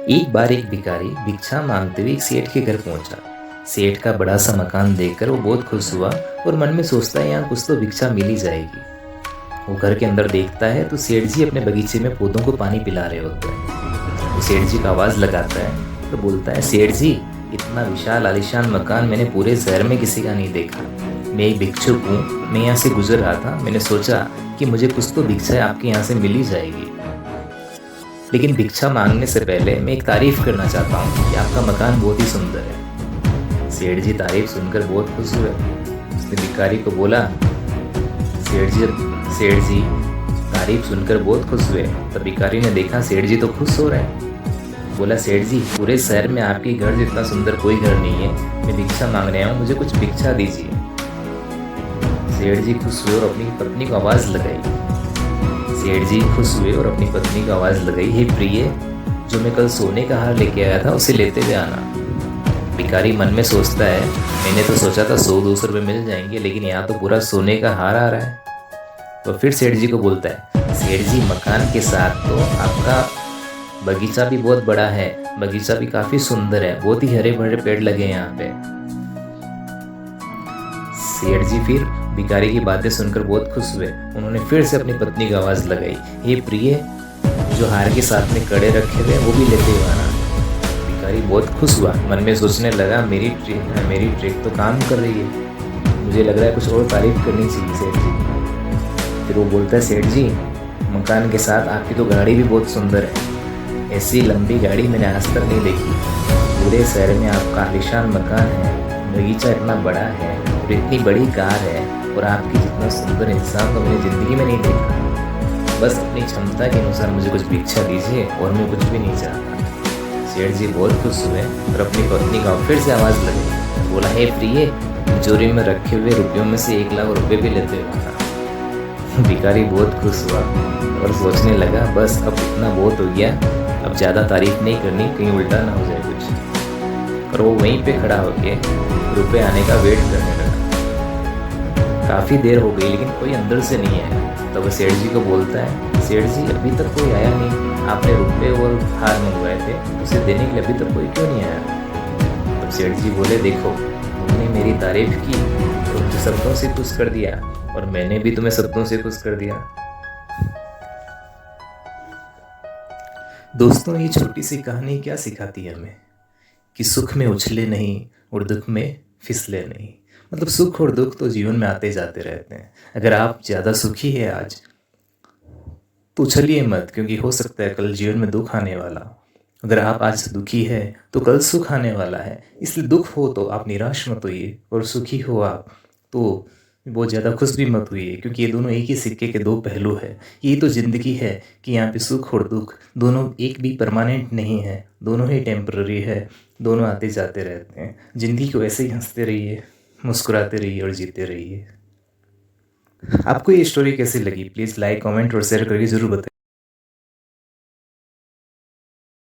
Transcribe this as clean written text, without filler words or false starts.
एक बार एक भिखारी भिक्षा मांगते हुए एक सेठ के घर पहुंचा। सेठ का बड़ा सा मकान देखकर वो बहुत खुश हुआ और मन में सोचता है यहाँ कुछ तो भिक्षा मिल ही जाएगी। वो घर के अंदर देखता है तो सेठ जी अपने बगीचे में पौधों को पानी पिला रहे होते हैं। वो सेठ जी का आवाज़ लगाता है तो बोलता है, सेठ जी, इतना विशाल आलीशान मकान मैंने पूरे शहर में किसी का नहीं देखा। मैं एक भिक्षुक हूँ, मैं यहाँ से गुजर रहा था, मैंने सोचा कि मुझे कुछ तो भिक्षा आपके यहाँ से मिल ही जाएगी। लेकिन भिक्षा मांगने से पहले मैं एक तारीफ करना चाहता हूँ कि आपका मकान बहुत ही सुंदर है। सेठ जी तारीफ सुनकर बहुत खुश हुए। उसने भिखारी को बोला, सेठ जी तारीफ सुनकर बहुत खुश हुए। तब भिखारी ने देखा सेठ जी तो खुश हो रहे हैं। बोला, सेठ जी, पूरे शहर में आपके घर जितना सुंदर कोई घर नहीं है। मैं भिक्षा मांगने आया हूँ, मुझे कुछ भिक्षा दीजिए। सेठ जी खुश हुए और अपनी पत्नी को आवाज़ लगाई। सेठ जी खुश हुए और अपनी पत्नी को आवाज़ लगाई, हे प्रिय, जो मैं कल सोने का हार लेके आया था उसे लेते हुए आना। भिखारी मन में सोचता है, मैंने तो सोचा था 100-200 रुपये मिल जाएंगे, लेकिन यहाँ तो पूरा सोने का हार आ रहा है। तो फिर सेठ जी को बोलता है, सेठ जी, मकान के साथ तो आपका बगीचा भी बहुत बड़ा है, बगीचा भी काफ़ी सुंदर है, बहुत ही हरे भरे पेड़ लगे हैं यहाँ पे। सेठ जी फिर भिखारी की बातें सुनकर बहुत खुश हुए। उन्होंने फिर से अपनी पत्नी की आवाज़ लगाई, हे प्रिय, जो हार के साथ में कड़े रखे हुए वो भी लेते हुए आना। भिखारी बहुत खुश हुआ, मन में सोचने लगा, मेरी ट्रिक तो काम कर रही है, मुझे लग रहा है कुछ और तारीफ करनी चाहिए सेठ जी। फिर वो बोलता है, सेठ जी, मकान के साथ आपकी तो गाड़ी भी बहुत सुंदर है, ऐसी लंबी गाड़ी मैंने आज तक नहीं देखी। पूरे शहर में आपका आलीशान मकान है, बगीचा इतना बड़ा है और इतनी बड़ी कार है, और आपकी जितना सुंदर इंसान तो मैंने ज़िंदगी में नहीं देखा। बस अपनी क्षमता के अनुसार मुझे कुछ भिक्षा दीजिए और मैं कुछ भी नहीं चाहता। सेठ जी बहुत खुश हुए और अपनी पत्नी का फिर से आवाज़ लगी। बोला, हे प्रिय, तिजोरी में रखे हुए रुपयों में से 1 लाख रुपये भी लेते हुए। भिखारी बहुत खुश हुआ और सोचने लगा, बस अब इतना बहुत हो गया, अब ज़्यादा तारीफ नहीं करनी, कहीं उल्टा ना हो जाए कुछ। और वो वहीं पे खड़ा होके रुपये आने का वेट करने लगा। काफ़ी देर हो गई लेकिन कोई अंदर से नहीं आया। तब वो सेठ जी को बोलता है, सेठ जी, अभी तक कोई आया नहीं, आपने रुपये और हार मंगवाए थे, उसे देने के लिए अभी तक कोई क्यों नहीं आया? तब सेठ जी बोले, देखो, तुमने मेरी तारीफ की तो मुझे शब्दों से खुश कर दिया, और मैंने भी तुम्हें शब्दों से खुश कर दिया। दोस्तों, ये छोटी सी कहानी क्या सिखाती है हमें? कि सुख में उछले नहीं और दुख में फिसले नहीं। मतलब सुख और दुख तो जीवन में आते जाते रहते हैं। अगर आप ज़्यादा सुखी है आज, तो उछलिए मत, क्योंकि हो सकता है कल जीवन में दुख आने वाला हो। अगर आप आज दुखी है तो कल सुख आने वाला है। इसलिए दुख हो तो आप निराश मत होइए, और सुखी हो आप तो बहुत ज़्यादा खुश भी मत हुई, क्योंकि ये दोनों एक ही सिक्के के 2 पहलू है। यही तो ज़िंदगी है कि यहाँ पे सुख और दुख दोनों एक भी परमानेंट नहीं है, दोनों ही टेम्पररी है, दोनों आते जाते रहते हैं। ज़िंदगी को ऐसे ही हंसते रहिए, मुस्कुराते रहिए और जीते रहिए। आपको ये स्टोरी कैसी लगी? प्लीज़ लाइक, कमेंट और शेयर करके ज़रूर बताइए।